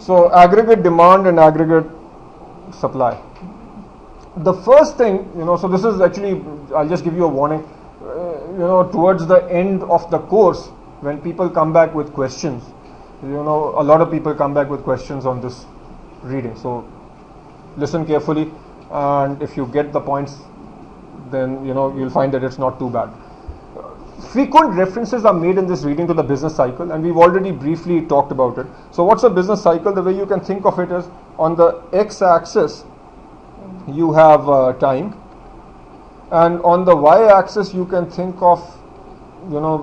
So aggregate demand and aggregate supply. The first thing, so this is actually, I'll just give you a warning, towards the end of the course, when people come back with questions, a lot of people come back with questions on this reading. So listen carefully, and if you get the points, then you'll find that it's not too bad. Frequent references are made in this reading to the business cycle, and we've already briefly talked about it. So what's a business cycle? The way you can think of it is, on the x-axis you have time, and on the y-axis you can think of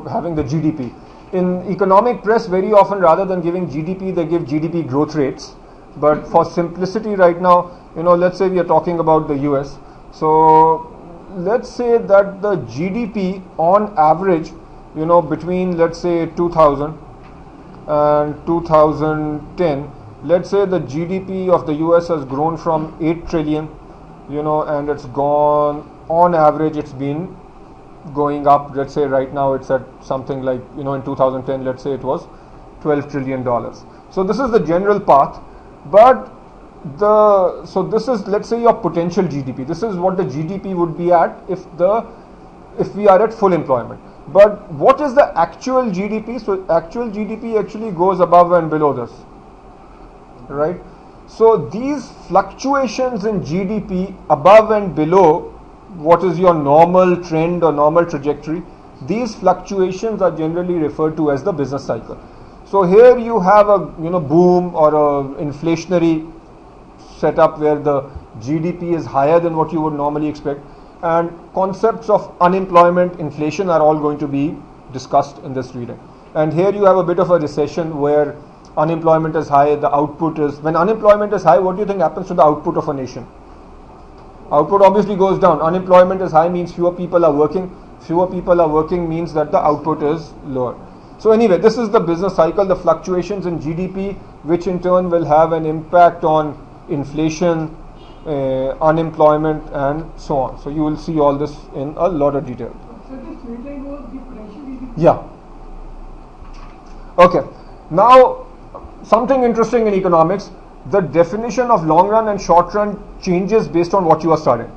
having the GDP. In economic press, very often rather than giving GDP, they give GDP growth rates. But for simplicity right now, let's say we are talking about the US. So let's say that the GDP on average, between let's say 2000 and 2010, let's say the GDP of the US has grown from 8 trillion, and it's gone, on average it's been going up. Let's say right now it's at something like, in 2010, let's say it was $12 trillion. So this is the general path. But so this is, let's say, your potential GDP. This is what the GDP would be at if we are at full employment. But what is the actual GDP? So actual GDP actually goes above and below this, right? So these fluctuations in GDP above and below what is your normal trend or normal trajectory, these fluctuations are generally referred to as the business cycle. So here you have a boom or a inflationary setup where the GDP is higher than what you would normally expect, and concepts of unemployment, inflation are all going to be discussed in this reading. And here you have a bit of a recession where unemployment is high, the output is, when unemployment is high, what do you think happens to the output of a nation? Output obviously goes down. Unemployment is high means fewer people are working. Fewer people are working means that the output is lower. So anyway, this is the business cycle, the fluctuations in GDP, which in turn will have an impact on inflation, unemployment, and so on. So you will see all this in a lot of detail. So this reading was the potential GDP? Yeah. Okay. Now, something interesting in economics, the definition of long run and short run changes based on what you are studying.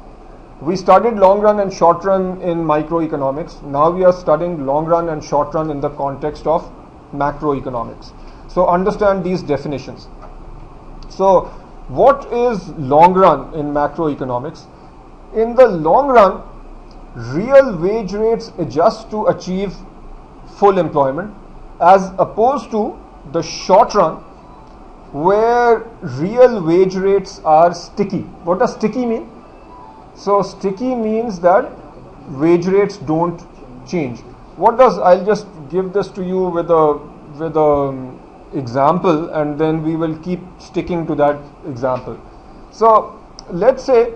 We studied long run and short run in microeconomics. Now we are studying long run and short run in the context of macroeconomics. So understand these definitions. So what is long run in macroeconomics? In the long run, real wage rates adjust to achieve full employment, as opposed to the short run, where real wage rates are sticky. What does sticky mean? So sticky means that wage rates don't change. What does, I'll just give this to you with a example, and then we will keep sticking to that example. So let's say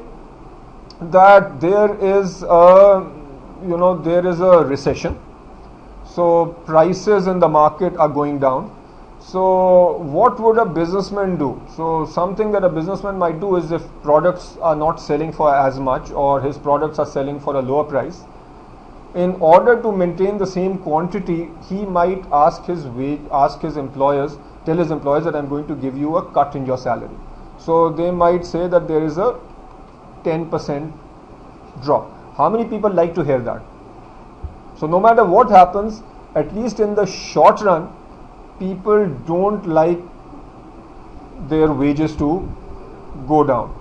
that there is a recession. So prices in the market are going down. So what would a businessman do? So something that a businessman might do is, if products are not selling for as much, or his products are selling for a lower price, in order to maintain the same quantity, he might tell his employers that I'm going to give you a cut in your salary. So they might say that there is a 10% drop. How many people like to hear that? So no matter what happens, at least in the short run, people don't like their wages to go down,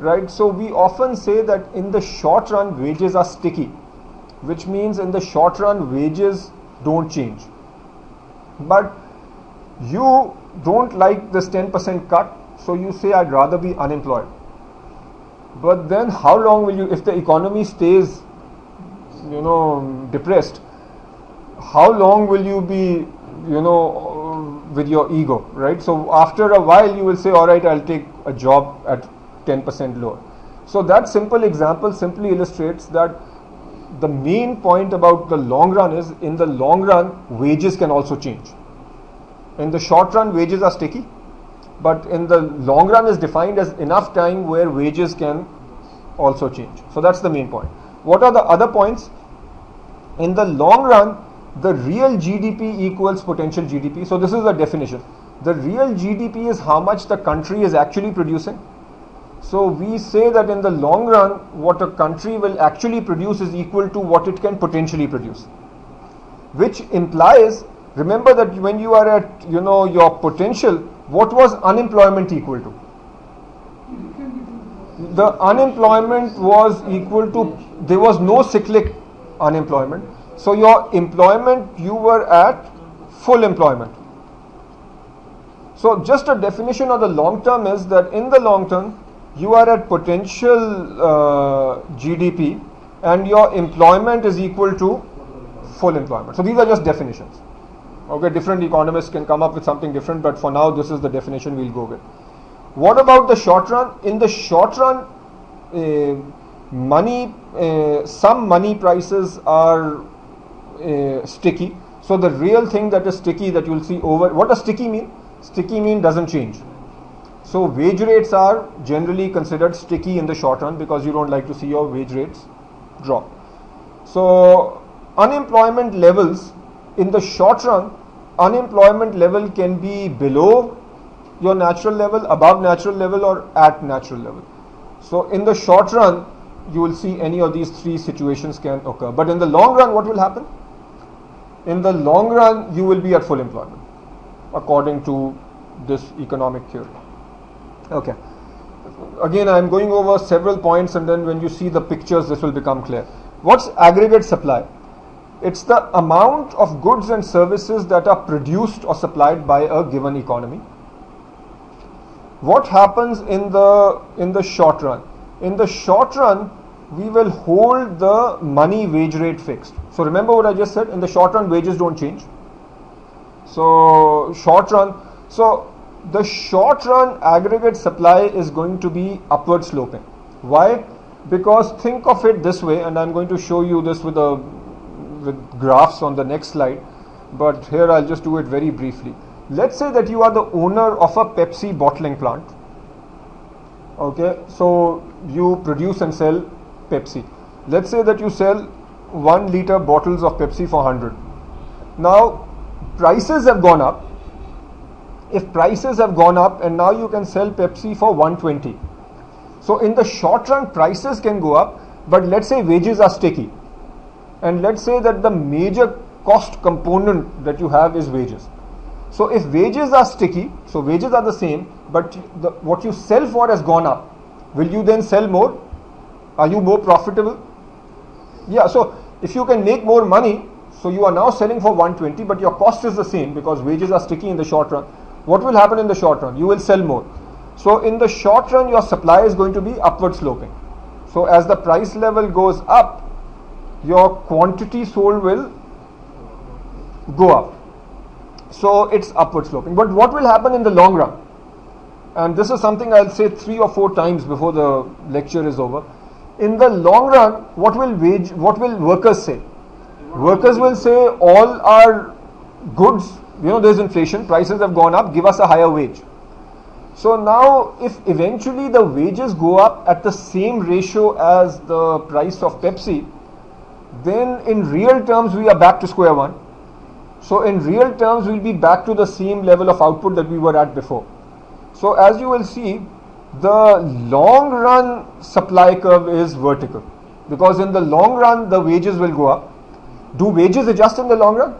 right? So we often say that in the short run, wages are sticky, which means in the short run, wages don't change. But you don't like this 10% cut, so you say, I'd rather be unemployed. But then how long will you, if the economy stays, depressed, how long will you be, with your ego, right? So after a while you will say, all right, I'll take a job at 10% lower. So that simple example simply illustrates that the main point about the long run is, in the long run, wages can also change. In the short run, wages are sticky, but in the long run is defined as enough time where wages can also change. So that's the main point. What are the other points? In the long run, the real GDP equals potential GDP. So this is the definition. The real GDP is how much the country is actually producing. So we say that in the long run, what a country will actually produce is equal to what it can potentially produce. Which implies, remember that when you are at, your potential, what was unemployment equal to? The unemployment was equal to, there was no cyclic unemployment. So your employment, you were at full employment. So just a definition of the long term is that in the long term, you are at potential GDP and your employment is equal to full employment. So these are just definitions. Okay, different economists can come up with something different, but for now this is the definition we'll go with. What about the short run? In the short run, some money prices are sticky. So the real thing that is sticky that you'll see what does sticky mean? Sticky mean doesn't change. So wage rates are generally considered sticky in the short run because you don't like to see your wage rates drop. So unemployment levels in the short run, unemployment level can be below your natural level, above natural level, or at natural level. So in the short run, you will see any of these three situations can occur. But in the long run, what will happen? In the long run, you will be at full employment, according to this economic theory. Okay. Again, I am going over several points, and then when you see the pictures, this will become clear. What's aggregate supply? It's the amount of goods and services that are produced or supplied by a given economy. What happens in the short run? In the short run, we will hold the money wage rate fixed. So remember what I just said, in the short run, wages don't change. So the short run aggregate supply is going to be upward sloping. Why? Because think of it this way, and I'm going to show you this with graphs on the next slide, but here I'll just do it very briefly. Let's say that you are the owner of a Pepsi bottling plant. Okay, so you produce and sell Pepsi. Let's say that you sell 1 liter bottles of Pepsi for 100. Now prices have gone up. If prices have gone up and now you can sell Pepsi for 120. So in the short run, prices can go up, but let's say wages are sticky. And let's say that the major cost component that you have is wages. So if wages are sticky, so wages are the same, but what you sell for has gone up. Will you then sell more? Are you more profitable? Yeah, so if you can make more money, so you are now selling for 120, but your cost is the same because wages are sticky in the short run. What will happen in the short run? You will sell more. So in the short run, your supply is going to be upward sloping. So as the price level goes up, your quantity sold will go up. So it's upward sloping. But what will happen in the long run? And this is something I'll say 3 or 4 times before the lecture is over. In the long run, what will workers say? Workers will say all our goods, there's inflation, prices have gone up, give us a higher wage. So now if eventually the wages go up at the same ratio as the price of Pepsi, then in real terms we are back to square one. So in real terms we'll be back to the same level of output that we were at before. So as you will see, the long run supply curve is vertical because in the long run the wages will go up. Do wages adjust in the long run?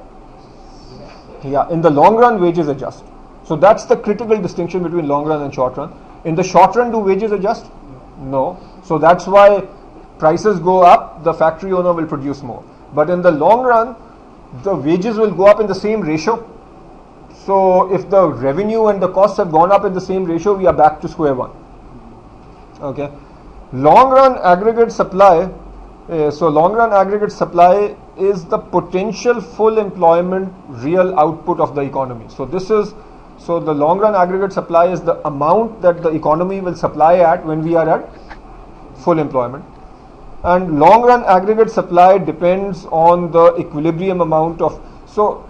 Yeah, in the long run wages adjust. So that's the critical distinction between long run and short run. In the short run, do wages adjust? No. So that's why prices go up, the factory owner will produce more. But in the long run, the wages will go up in the same ratio. So if the revenue and the costs have gone up in the same ratio, we are back to square one. Okay. Long run aggregate supply. Long run aggregate supply is the potential full employment real output of the economy. So the long run aggregate supply is the amount that the economy will supply at when we are at full employment. And long run aggregate supply depends on the equilibrium amount of, so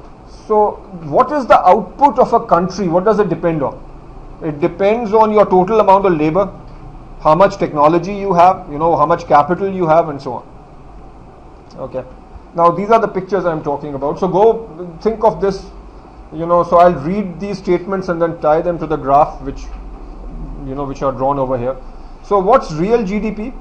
what is the output of a country? What does it depend on? It depends on your total amount of labor, how much technology you have, how much capital you have, and so on. Okay. Now these are the pictures I am talking about. So go think of this So I'll read these statements and then tie them to the graph which are drawn over here. So what's real GDP?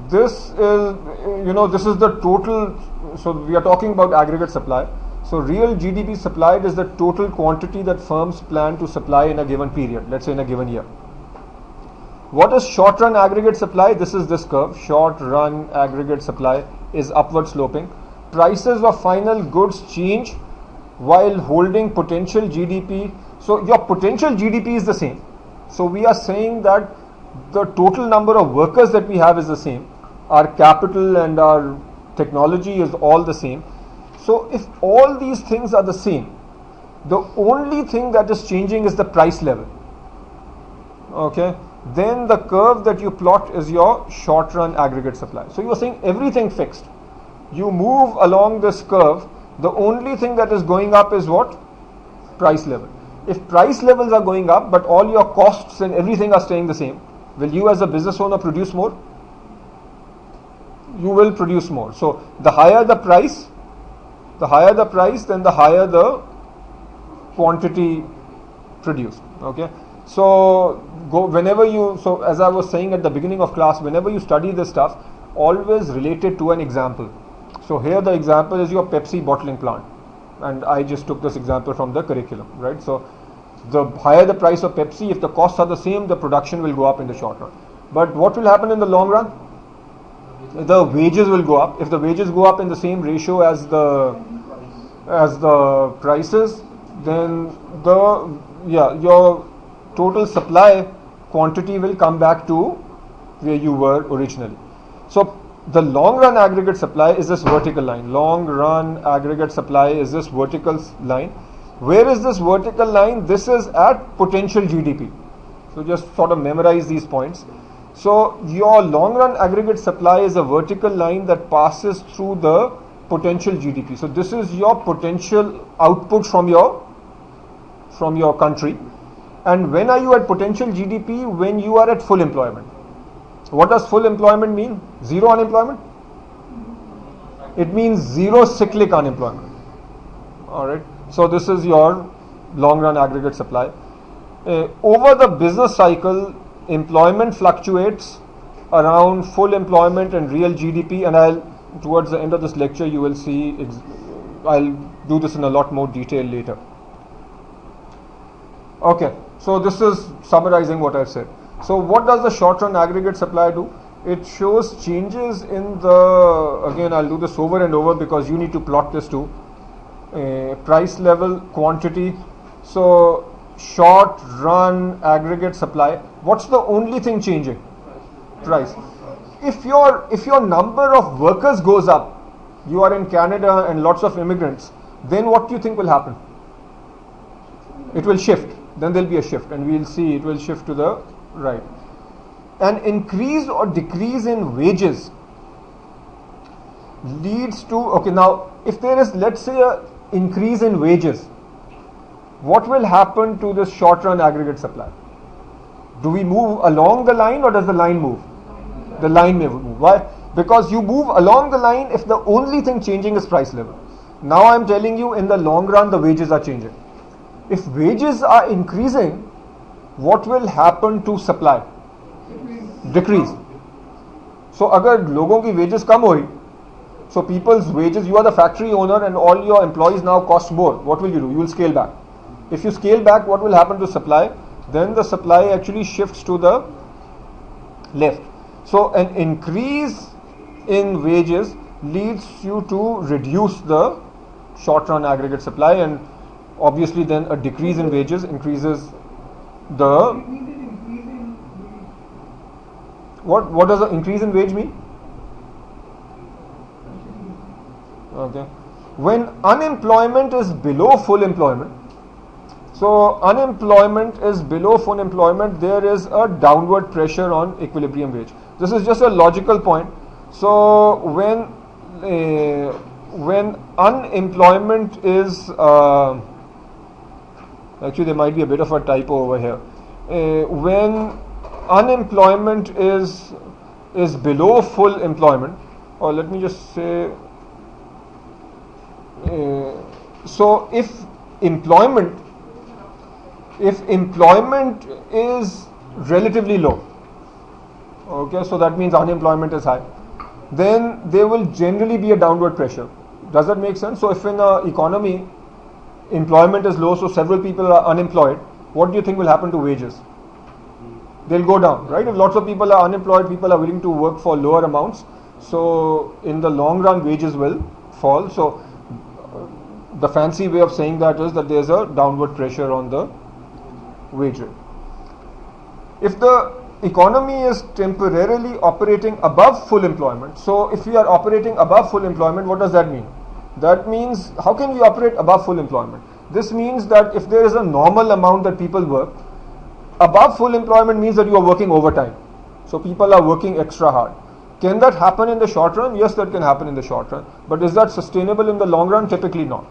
This is the total. So we are talking about aggregate supply. So real GDP supplied is the total quantity that firms plan to supply in a given period, let's say in a given year. What is short run aggregate supply? This is this curve. Short run aggregate supply is upward sloping. Prices of final goods change while holding potential GDP. So your potential GDP is the same. So we are saying that the total number of workers that we have is the same. Our capital and our technology is all the same. So if all these things are the same, the only thing that is changing is the price level. Okay, then the curve that you plot is your short run aggregate supply. So you are saying everything fixed. You move along this curve, the only thing that is going up is what? Price level. If price levels are going up but all your costs and everything are staying the same, will you as a business owner produce more? You will produce more. So the higher the price, then the higher the quantity produced. Okay. So so as I was saying at the beginning of class, whenever you study this stuff, always relate it to an example. So here the example is your Pepsi bottling plant, and I just took this example from the curriculum, right? So the higher the price of Pepsi, if the costs are the same, the production will go up in the short run. But what will happen in the long run? The wages will go up. If the wages go up in the same ratio as the prices, then your total supply quantity will come back to where you were originally. So the long run aggregate supply is this vertical line. Long run aggregate supply is this vertical line. Where is this vertical line? This is at potential GDP. So just sort of memorize these points. So your long run aggregate supply is a vertical line that passes through the potential GDP. So this is your potential output from your country. And when are you at potential GDP? When you are at full employment. What does full employment mean? Zero unemployment? It means zero cyclic unemployment. Alright. So this is your long run aggregate supply. Over the business cycle, employment fluctuates around full employment and real GDP, and towards the end of this lecture you will see, I'll do this in a lot more detail later. Okay, so this is summarizing what I've said. So what does the short run aggregate supply do? It shows changes in again I'll do this over and over because you need to plot this too. Price level, quantity. So short run aggregate supply, what's the only thing changing? Price. If your number of workers goes up, you are in Canada and lots of immigrants, then what do you think will happen? It will shift. Then there will be a shift, and we'll see it will shift to the right. An increase or decrease in wages leads to, okay, now if there is, let's say, a increase in wages, what will happen to this short run aggregate supply? Do we move along the line or does the line move? The line may move. Why? Because you move along the line if the only thing changing is price level. Now I'm telling you, in the long run the wages are changing. If wages are increasing, what will happen to supply? Decrease. So agar logon ki wages kam hui, so people's wages, you are the factory owner and all your employees now cost more, what will you do? You will scale back. If you scale back, what will happen to supply? Then the supply actually shifts to the left. So an increase in wages leads you to reduce the short run aggregate supply, and obviously then a decrease in wages increases the... What does an increase in wage mean? Okay. When unemployment is below full employment, so unemployment is below full employment, there is a downward pressure on equilibrium wage. This is just a logical point. So when unemployment is actually there might be a bit of a typo over here. When unemployment is below full employment, or let me just say, so if employment is relatively low, okay, so that means unemployment is high, then there will generally be a downward pressure. Does that make sense? So if in an economy employment is low, so several people are unemployed, what do you think will happen to wages? They'll go down, right? If lots of people are unemployed, people are willing to work for lower amounts, so in the long run wages will fall. So the fancy way of saying that is that there's a downward pressure on the wage rate. If the economy is temporarily operating above full employment, so if we are operating above full employment, what does that mean? That means, how can we operate above full employment? This means that if there is a normal amount that people work, above full employment means that you are working overtime. So people are working extra hard. Can that happen in the short run? Yes, that can happen in the short run. But is that sustainable in the long run? Typically not.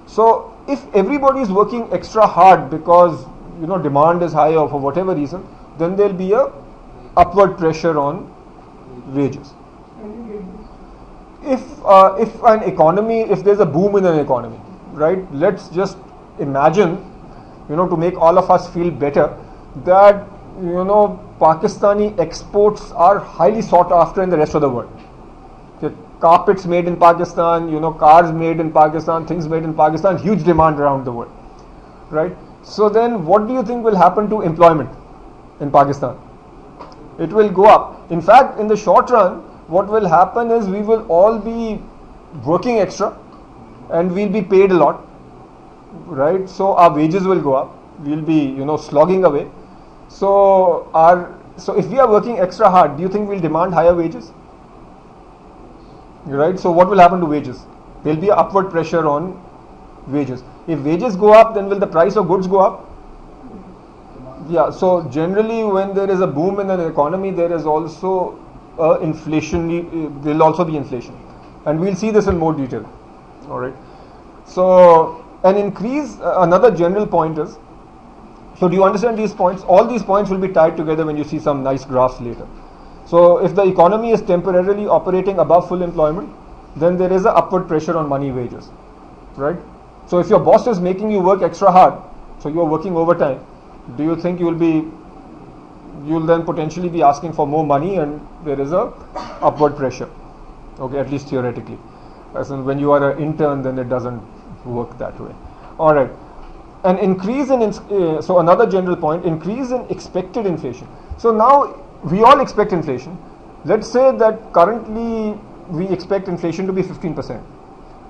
So if everybody is working extra hard because demand is high or for whatever reason, then there will be a upward pressure on wages. If there's a boom in an economy, right? Let's just imagine, to make all of us feel better, that Pakistani exports are highly sought after in the rest of the world. Okay, carpets made in Pakistan, cars made in Pakistan, things made in Pakistan, huge demand around the world, right? So then what do you think will happen to employment in Pakistan? It will go up. In fact, in the short run, what will happen is we will all be working extra and we'll be paid a lot, right? So our wages will go up. We'll be, slogging away. So if we are working extra hard, do you think we'll demand higher wages? Right? So what will happen to wages? There'll be an upward pressure on wages. If wages go up, then will the price of goods go up? Yeah, so generally when there is a boom in an economy, there is also inflation, there will also be inflation. And we'll see this in more detail. Alright. So an increase, another general point is, so do you understand these points? All these points will be tied together when you see some nice graphs later. So if the economy is temporarily operating above full employment, then there is an upward pressure on money wages, right? So if your boss is making you work extra hard, so you are working overtime, do you think you'll then potentially be asking for more money, and there is a upward pressure, okay, at least theoretically. As in when you are an intern, then it doesn't work that way. All right. An increase in, so another general point, increase in expected inflation. So now we all expect inflation. Let's say that currently we expect inflation to be 15%.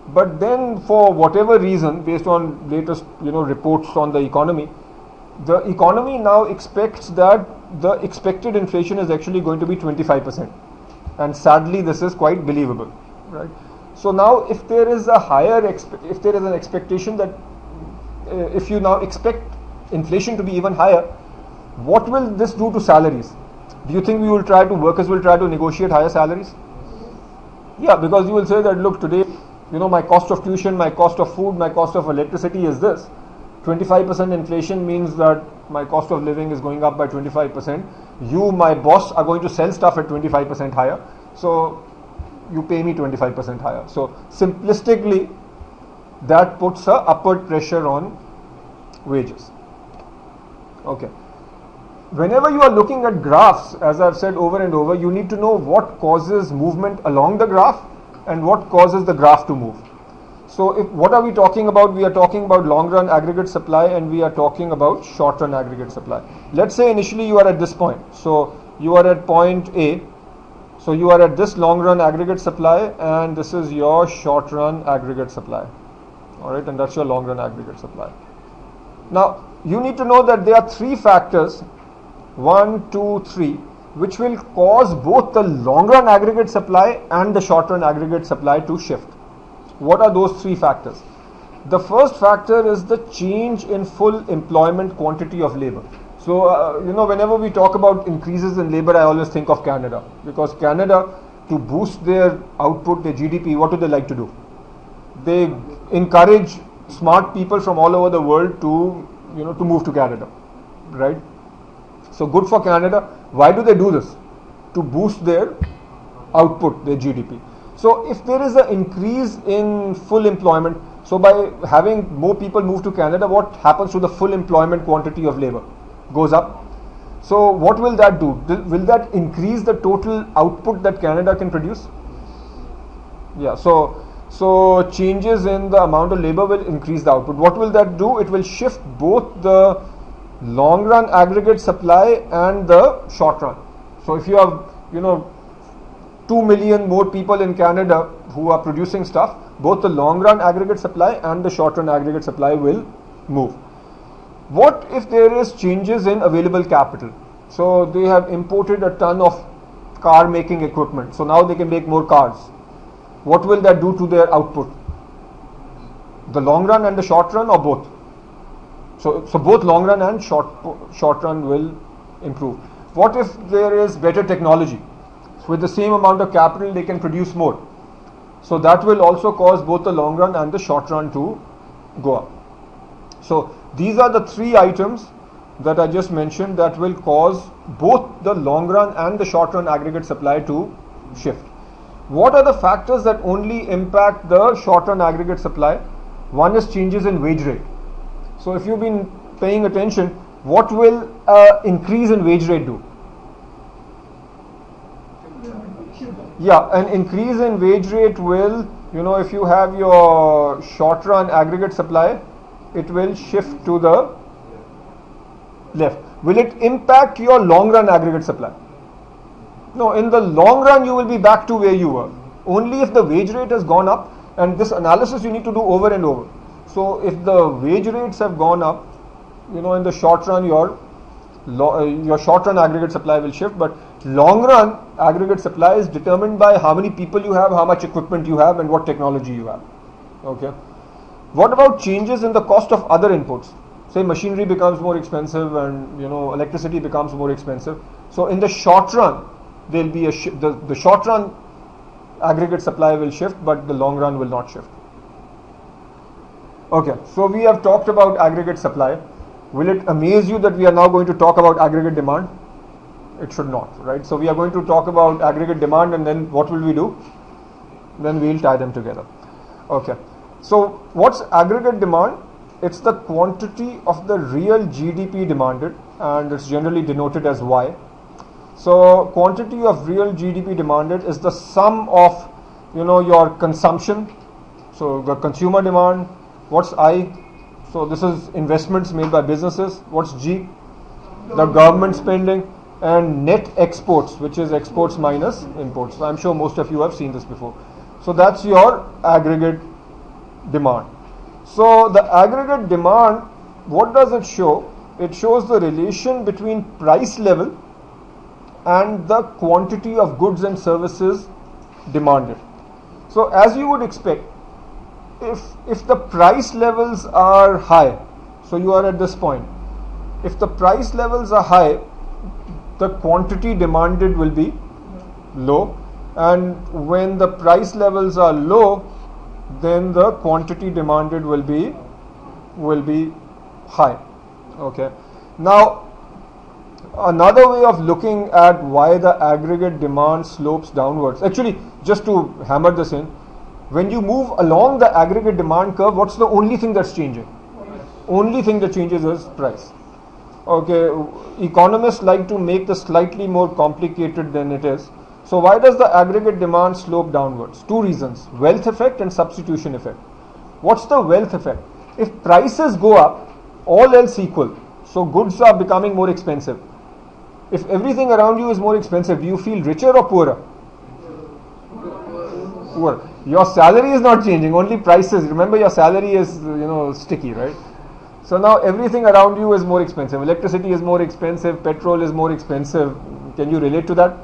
But then for whatever reason, based on latest reports on the economy now expects that the expected inflation is actually going to be 25%. And sadly this is quite believable, right? So now if there is an expectation that if you now expect inflation to be even higher, what will this do to salaries? Do you think workers will try to negotiate higher salaries? Yeah, because you will say that, look, today, my cost of tuition, my cost of food, my cost of electricity is this. 25% inflation means that my cost of living is going up by 25%. You, my boss, are going to sell stuff at 25% higher. So you pay me 25% higher. So simplistically, that puts a upward pressure on wages. Okay. Whenever you are looking at graphs, as I've said over and over, you need to know what causes movement along the graph and what causes the graph to move. So what are we talking about? We are talking about long run aggregate supply and we are talking about short run aggregate supply. Let's say initially you are at this point. So you are at point A. So you are at this long run aggregate supply and this is your short run aggregate supply. Alright, and that's your long run aggregate supply. Now you need to know that there are three factors, 1, 2, 3, which will cause both the long run aggregate supply and the short run aggregate supply to shift. What are those three factors? The first factor is the change in full employment quantity of labor. So, whenever we talk about increases in labor, I always think of Canada, because Canada, to boost their output, their GDP, what do they like to do? They encourage smart people from all over the world to move to Canada, right? So good for Canada. Why do they do this? To boost their output, their GDP. So if there is an increase in full employment, So by having more people move to Canada, what happens to the full employment quantity of labor? Goes up. So what will that do? Will that increase the total output that Canada can produce? Yeah, so changes in the amount of labor will increase the output. What will that do? It will shift both the long run aggregate supply and the short run. So if you have, 2 million more people in Canada who are producing stuff, both the long run aggregate supply and the short run aggregate supply will move. What if there is changes in available capital? So they have imported a ton of car making equipment. So now they can make more cars. What will that do to their output? The long run and the short run, or both? So both long run and short run will improve. What if there is better technology? So with the same amount of capital they can produce more. So that will also cause both the long run and the short run to go up. So these are the three items that I just mentioned that will cause both the long run and the short run aggregate supply to shift. What are the factors that only impact the short run aggregate supply? One is changes in wage rate. So if you've been paying attention, what will increase in wage rate do? Yeah, an increase in wage rate will, if you have your short run aggregate supply, it will shift to the left. Will it impact your long run aggregate supply? No, in the long run you will be back to where you were. Only if the wage rate has gone up, and this analysis you need to do over and over. So if the wage rates have gone up, in the short run your short run aggregate supply will shift, but long run aggregate supply is determined by how many people you have, how much equipment you have, and what technology you have. Okay. What about changes in the cost of other inputs? Say machinery becomes more expensive and electricity becomes more expensive. So in the short run there will be the short run aggregate supply will shift, but the long run will not shift. Okay, so we have talked about aggregate supply. Will it amaze you that we are now going to talk about aggregate demand? It should not, right? So we are going to talk about aggregate demand, and then what will we do? Then we'll tie them together. Okay, so what's aggregate demand? It's the quantity of the real GDP demanded, and it's generally denoted as Y. So quantity of real GDP demanded is the sum of your consumption. So the consumer demand. What's I? So this is investments made by businesses. What's G? The government spending. And net exports, which is exports minus imports. So I'm sure most of you have seen this before. So that's your aggregate demand. So the aggregate demand, what does it show? It shows the relation between price level and the quantity of goods and services demanded. So as you would expect, if the price levels are high, so you are at this point, if the price levels are high, the quantity demanded will be low, and when the price levels are low, then the quantity demanded will be high. Okay. Now another way of looking at why the aggregate demand slopes downwards, actually just to hammer this in, when you move along the aggregate demand curve, what's the only thing that's changing? Only thing that changes is price. Okay, economists like to make this slightly more complicated than it is. So why does the aggregate demand slope downwards? Two reasons: wealth effect and substitution effect. What's the wealth effect? If prices go up, all else equal, so goods are becoming more expensive. If everything around you is more expensive, do you feel richer or poorer? Poor. Your salary is not changing, only prices. Remember, your salary is sticky, right? So now everything around you is more expensive. Electricity is more expensive, petrol is more expensive. Can you relate to that?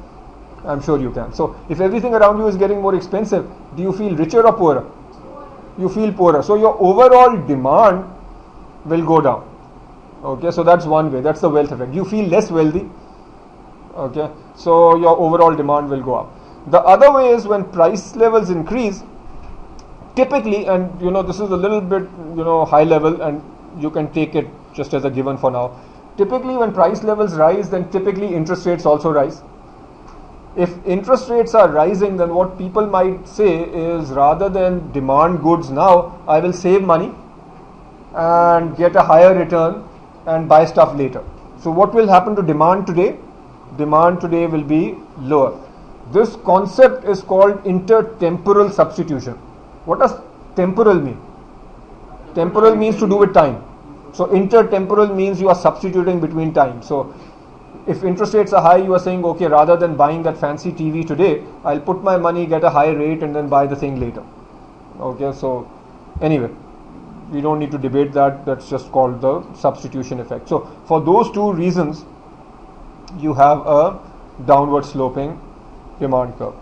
I'm sure you can. So if everything around you is getting more expensive, do you feel richer or poorer? You feel poorer. So your overall demand will go down. Okay, so that's one way. That's the wealth effect. You feel less wealthy. Okay, so your overall demand will go up. The other way is when price levels increase, typically, and this is a little bit high level, and you can take it just as a given for now. Typically when price levels rise, then typically interest rates also rise. If interest rates are rising, then what people might say is, rather than demand goods now, I will save money and get a higher return and buy stuff later. So what will happen to demand today? Demand today will be lower. This concept is called intertemporal substitution. What does temporal mean? Temporal means to do with time. So intertemporal means you are substituting between time. So if interest rates are high, you are saying, okay, rather than buying that fancy TV today, I'll put my money, get a high rate, and then buy the thing later. Okay, so anyway, we don't need to debate that. That's just called the substitution effect. So for those two reasons, you have a downward sloping demand curve.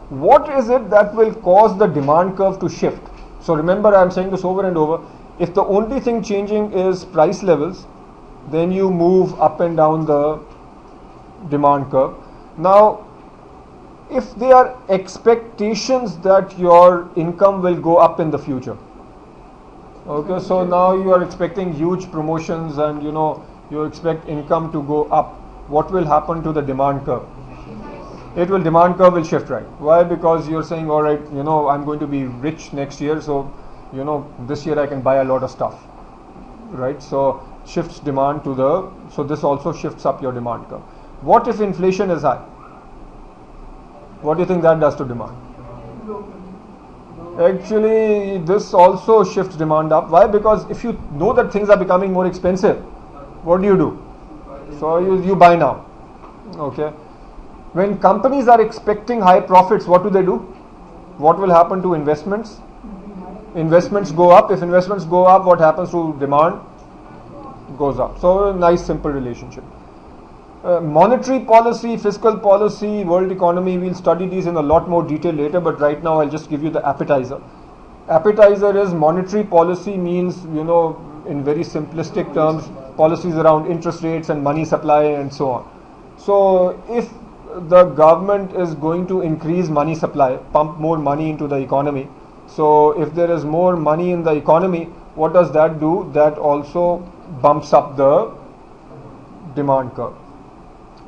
What is it that will cause the demand curve to shift? So remember, I'm saying this over and over. If the only thing changing is price levels, then you move up and down the demand curve. Now, if there are expectations that your income will go up in the future, okay, so now you are expecting huge promotions and you expect income to go up, what will happen to the demand curve? Demand curve will shift, right? Why? Because you're saying, all right, I'm going to be rich next year, so this year I can buy a lot of stuff, right? So shifts demand to so this also shifts up your demand curve. What if inflation is high? What do you think that does to demand? Actually, this also shifts demand up. Why? Because if you know that things are becoming more expensive, what do? So you buy now. Okay. When companies are expecting high profits, what do? What will happen to investments? Investments go up. If investments go up, what happens to demand? Goes up. So a nice simple relationship. Monetary policy, fiscal policy, world economy, we'll study these in a lot more detail later, but right now I'll just give you the appetizer. Appetizer is monetary policy means, in very simplistic terms, policies around interest rates and money supply and so on. So if the government is going to increase money supply, pump more money into the economy, so if there is more money in the economy, what does that do? That also bumps up the demand curve.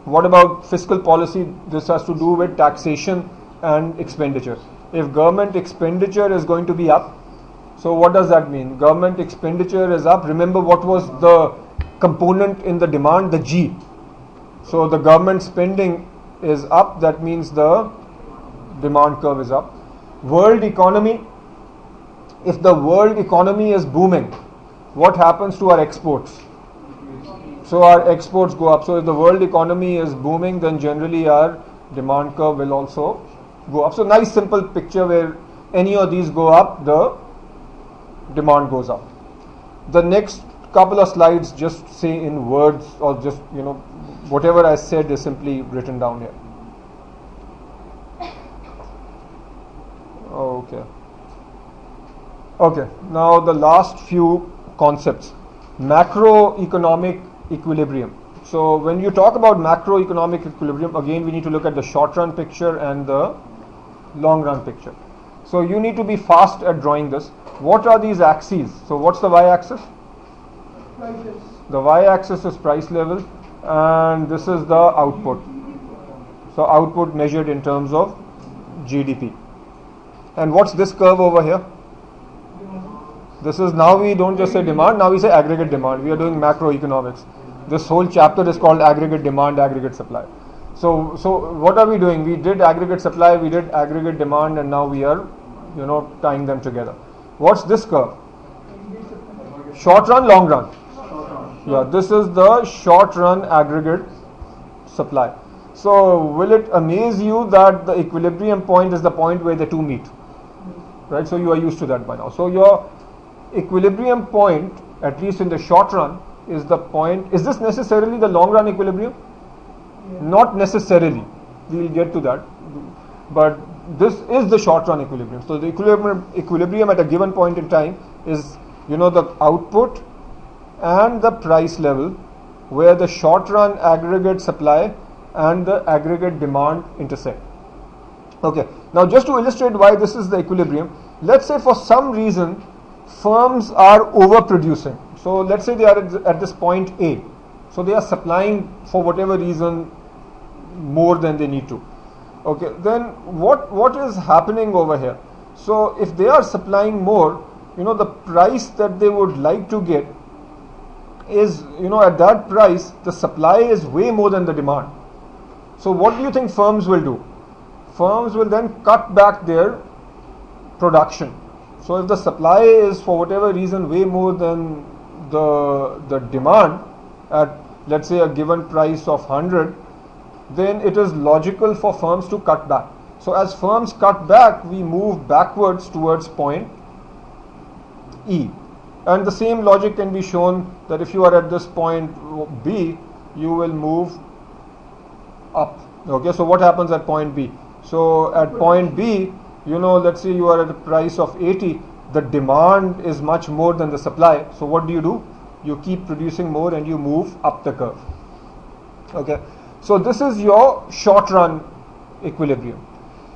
What about fiscal policy? This has to do with taxation and expenditure. If government expenditure is going to be up, so what does that mean? Government expenditure is up. Remember what was the component in the demand? The G. So the government spending is up. That means the demand curve is up. World economy. If the world economy is booming, what happens to our exports? So our exports go up. So if the world economy is booming, then generally our demand curve will also go up. So nice simple picture where any of these go up, the demand goes up. The next couple of slides just say in words, or just whatever I said is simply written down here. Okay, now the last few concepts. Macroeconomic equilibrium. So when you talk about macroeconomic equilibrium, again we need to look at the short run picture and the long run picture. So you need to be fast at drawing this. What are these axes? So what's the y-axis? Prices. The y-axis is price level and this is the output. So output measured in terms of GDP. And what's this curve over here? This is, now we don't just say demand, now we say aggregate demand. We are doing macroeconomics. This whole chapter is called aggregate demand, aggregate supply. So what are we doing? We did aggregate supply, we did aggregate demand, and now we are, tying them together. What's this curve? Short run, long run. Yeah, this is the short run aggregate supply. So will it amaze you that the equilibrium point is the point where the two meet? Right, so you are used to that by now. So your equilibrium point, at least in the short run, is the point. Is this necessarily the long run equilibrium? Yeah. Not necessarily. We will get to that. But this is the short run equilibrium. So the equilibrium at a given point in time is, the output and the price level where the short run aggregate supply and the aggregate demand intersect. Okay, now just to illustrate why this is the equilibrium, let's say for some reason firms are overproducing. So let's say they are at this point A. So they are supplying for whatever reason, more than they need to. Okay, then what is happening over here? So if they are supplying more, the price that they would like to get is, at that price, the supply is way more than the demand. So what do you think firms will do? Firms will then cut back their production. So if the supply is, for whatever reason, way more than the demand at, let's say, a given price of 100, then it is logical for firms to cut back. So as firms cut back, we move backwards towards point E. And the same logic can be shown that if you are at this point B, you will move up. Okay, so what happens at point B? So at point B, let's say you are at a price of 80, the demand is much more than the supply. So what do? You keep producing more and you move up the curve. Okay, so this is your short run equilibrium.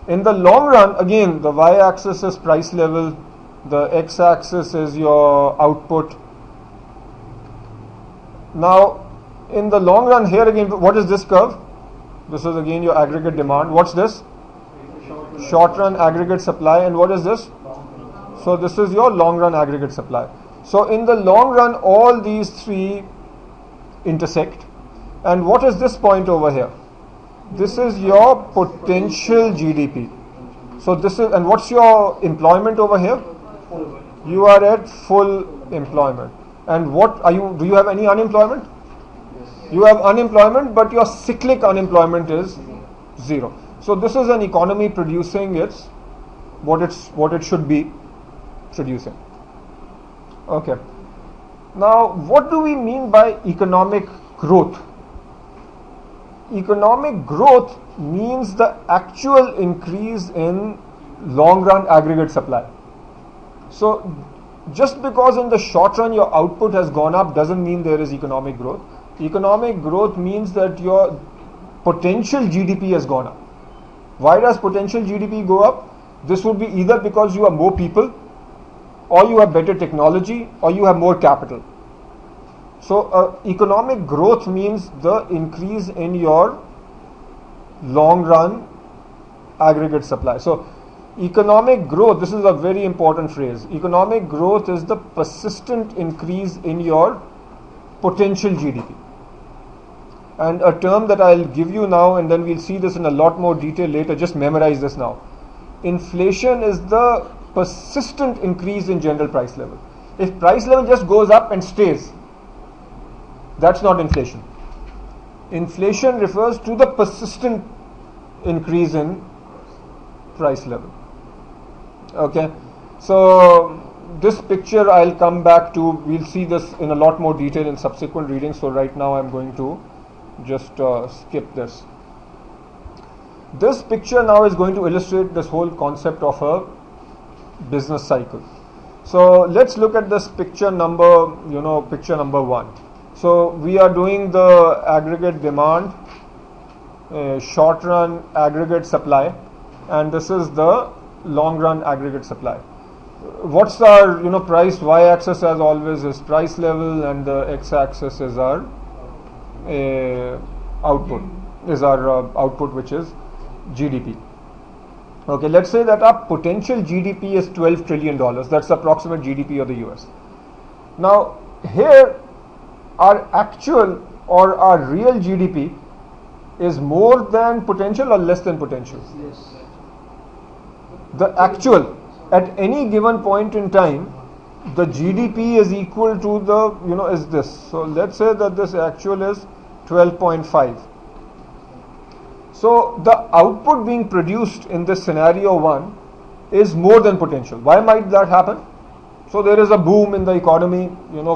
In the long run, again, the y-axis is price level, the x-axis is your output. Now, in the long run, here again, what is this curve? This is again your aggregate demand. What's this? Short run aggregate supply. And what is this? So this is your long run aggregate supply. So in the long run, all these three intersect. And what is this point over here? This is your potential GDP. So this is, and what's your employment over here? You are at full employment. And what are you? Do you have any unemployment? You have unemployment, but your cyclic unemployment is 0. So this is an economy producing what it should be producing. Okay. Now, what do we mean by economic growth? Economic growth means the actual increase in long run aggregate supply. So just because in the short run your output has gone up doesn't mean there is economic growth. Economic growth means that your potential GDP has gone up. Why does potential GDP go up? This would be either because you have more people, or you have better technology, or you have more capital. So economic growth means the increase in your long run aggregate supply. So economic growth, this is a very important phrase. Economic growth is the persistent increase in your potential GDP. And a term that I'll give you now, and then we'll see this in a lot more detail later, just memorize this now. Inflation is the persistent increase in general price level. If price level just goes up and stays, that's not inflation. Inflation refers to the persistent increase in price level. Okay, so this picture I'll come back to. We'll see this in a lot more detail in subsequent readings. So right now I'm going to just skip this. This picture now is going to illustrate this whole concept of a business cycle. So let's look at this picture number, picture number 1. So we are doing the aggregate demand, short run aggregate supply, and this is the long run aggregate supply. What's our price? Y-axis as always is price level, and the x-axis is our output. Which is GDP. Okay, let's say that our potential GDP is $12 trillion. That's the approximate GDP of the US. Now here our actual or our real GDP is more than potential or less than potential? Yes. The actual at any given point in time, the GDP is equal to the is this. So let's say that this actual is 12.5. So the output being produced in this scenario 1 is more than potential. Why might that happen? So there is a boom in the economy,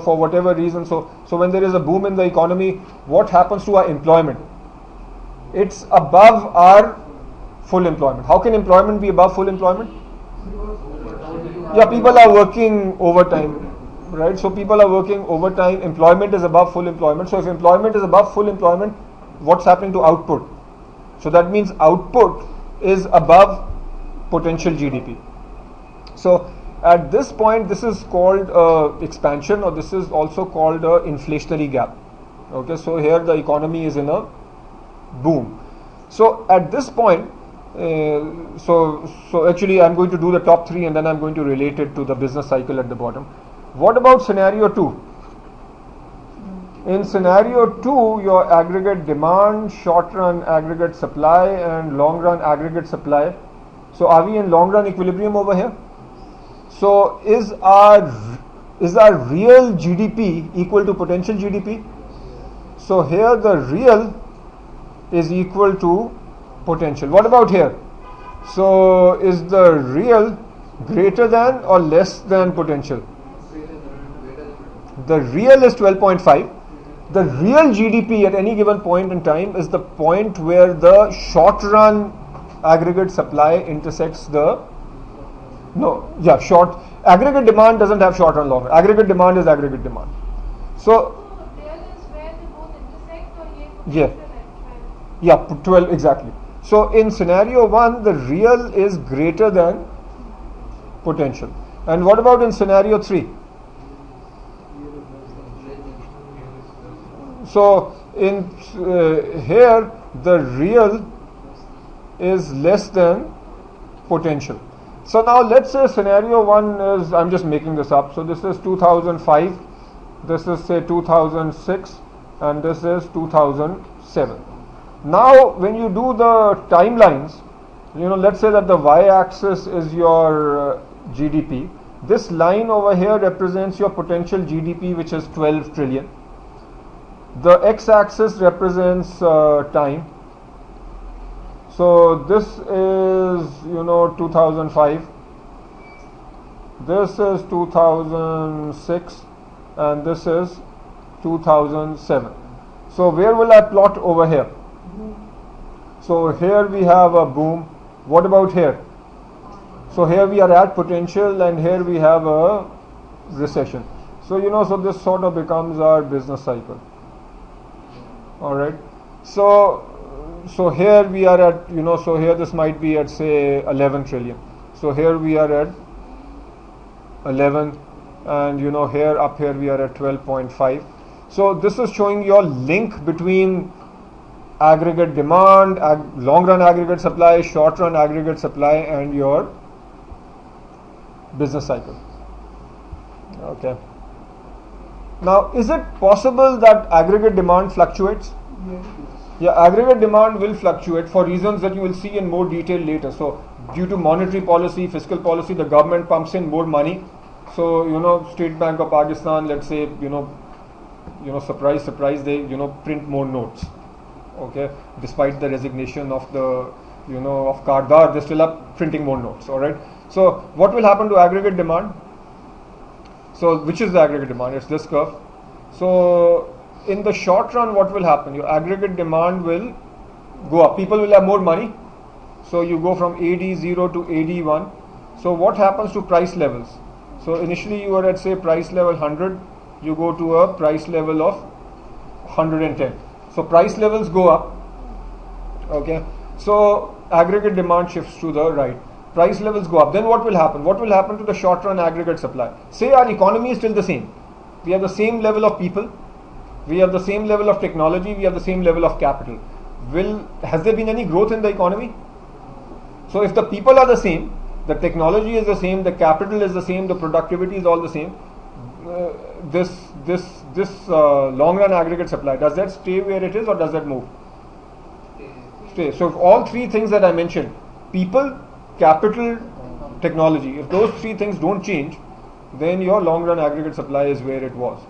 for whatever reason. So when there is a boom in the economy, what happens to our employment? It's above our full employment. How can employment be above full employment? Yeah, people are working overtime, right? So people are working overtime. Employment is above full employment. So if employment is above full employment, what's happening to output? So that means output is above potential GDP. So at this point, this is called expansion, or this is also called inflationary gap. Okay, so here the economy is in a boom. So at this point, so actually I'm going to do the top three and then I'm going to relate it to the business cycle at the bottom. What about scenario 2? In scenario 2, your aggregate demand, short run aggregate supply and long run aggregate supply. So are we in long run equilibrium over here? So is our real GDP equal to potential GDP? So here the real is equal to potential. What about here? So is the real greater than or less than potential? The real is 12.5. The real GDP at any given point in time is the point where the short run aggregate supply intersects the short aggregate demand doesn't have short run long run. Aggregate demand is aggregate demand. So real is where they both intersect or yeah. potential and 12? Yeah, 12 exactly. So in scenario 1, the real is greater than potential. And what about in scenario 3? So in here the real is less than potential. So now let's say scenario 1 is, I'm just making this up, so this is 2005, this is say 2006 and this is 2007. Now when you do the timelines, let's say that the y-axis is your GDP. This line over here represents your potential GDP, which is 12 trillion. The x-axis represents time. So this is 2005, this is 2006 and this is 2007. So where will I plot over here? So here we have a boom. What about here? So here we are at potential and here we have a recession. So so this sort of becomes our business cycle. Alright. So here we are at, so here this might be at say 11 trillion. So here we are at 11 and here up here we are at 12.5. So this is showing your link between aggregate demand, long run aggregate supply, short run aggregate supply and your business cycle. Okay. Now is it possible that aggregate demand fluctuates? Yes. Yeah, aggregate demand will fluctuate for reasons that you will see in more detail later. So due to monetary policy, fiscal policy, the government pumps in more money. So State Bank of Pakistan, let's say, surprise, they print more notes. Okay, despite the resignation of the of Kardar, they still are printing more notes. All right. So what will happen to aggregate demand? So which is the aggregate demand? It's this curve. So in the short run, what will happen? Your aggregate demand will go up. People will have more money. So you go from AD0 to AD1. So what happens to price levels? So initially you were at say price level 100. You go to a price level of 110. So price levels go up. Okay. So aggregate demand shifts to the right. Price levels go up. Then what will happen? What will happen to the short run aggregate supply? Say our economy is still the same. We have the same level of people. We have the same level of technology. We have the same level of capital. Has there been any growth in the economy? So if the people are the same, the technology is the same, the capital is the same, the productivity is all the same, this long run aggregate supply, does that stay where it is or does that move? Stay. So if all three things that I mentioned, people, capital, technology, if those three things don't change, then your long run aggregate supply is where it was.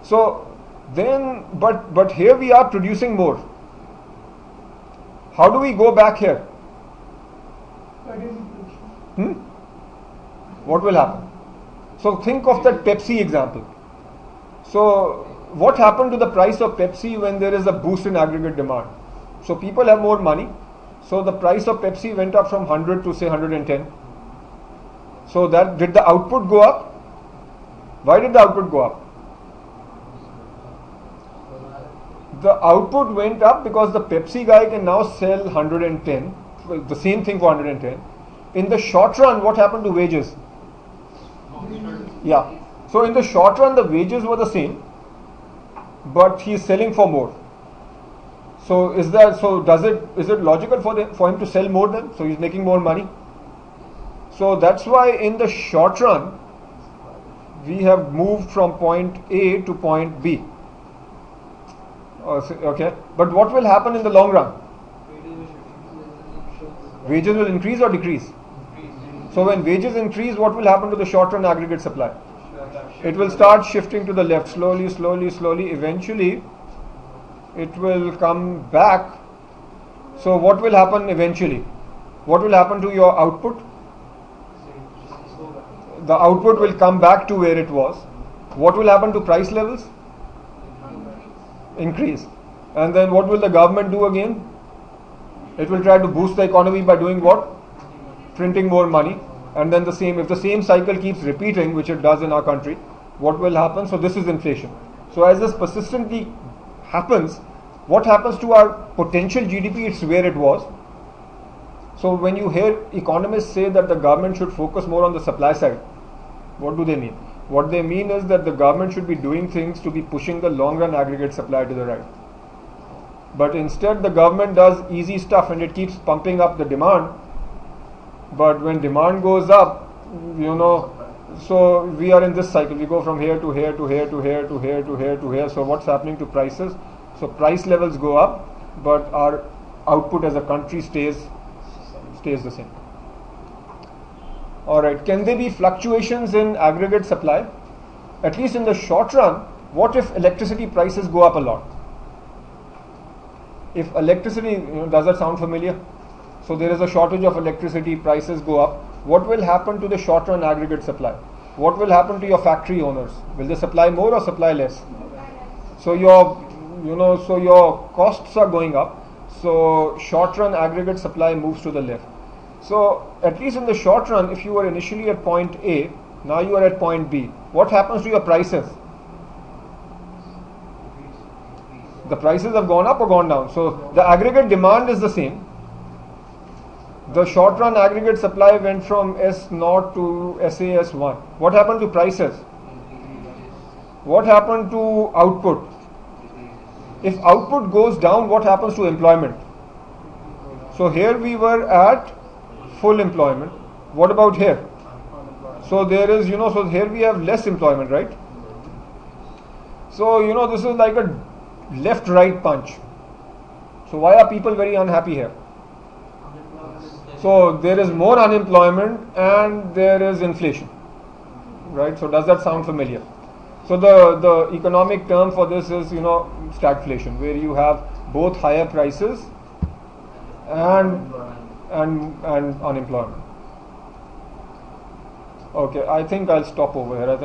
So then, but here we are producing more. How do we go back here? What will happen? So think of that Pepsi example. So what happened to the price of Pepsi when there is a boost in aggregate demand? So people have more money. So the price of Pepsi went up from 100 to say 110. So that did the output go up? Why did the output go up? The output went up because the Pepsi guy can now sell 110, the same thing for 110. In the short run, what happened to wages? Yeah. So in the short run, the wages were the same, but he is selling for more. So is it logical for him to sell more then? So he's making more money. So that's why in the short run we have moved from point A to point B. Okay, but what will happen in the long run? Wages will increase or decrease? So when wages increase, what will happen to the short run aggregate supply? It will start shifting to the left slowly. Eventually it will come back. So what will happen eventually? What will happen to your output? The output will come back to where it was. What will happen to price levels? Increase. And then what will the government do again? It will try to boost the economy by doing what? Printing more money. And then if the same cycle keeps repeating, which it does in our country, what will happen? So this is inflation. So as this persistently happens, what happens to our potential GDP? It's where it was. So when you hear economists say that the government should focus more on the supply side, what do they mean? What they mean is that the government should be doing things to be pushing the long run aggregate supply to the right. But instead the government does easy stuff and it keeps pumping up the demand. But when demand goes up, so we are in this cycle. We go from here to here to here to here to here to here to here. So what's happening to prices? So price levels go up, but our output as a country stays the same. Alright, can there be fluctuations in aggregate supply? At least in the short run, what if electricity prices go up a lot? If electricity, does that sound familiar? So there is a shortage of electricity, prices go up. What will happen to the short run aggregate supply? What will happen to your factory owners? Will they supply more or supply less? So your costs are going up. So short run aggregate supply moves to the left. So at least in the short run, if you were initially at point A, now you are at point B, what happens to your prices? The prices have gone up or gone down. So the aggregate demand is the same. The short run aggregate supply went from S0 to SAS1. What happened to prices? What happened to output? If output goes down, what happens to employment? So here we were at full employment. What about here? So there is, so here we have less employment, right? So, this is like a left-right punch. So why are people very unhappy here? So there is more unemployment and there is inflation, right? So does that sound familiar? So the economic term for this is, stagflation, where you have both higher prices and unemployment. Okay, I think I'll stop over here.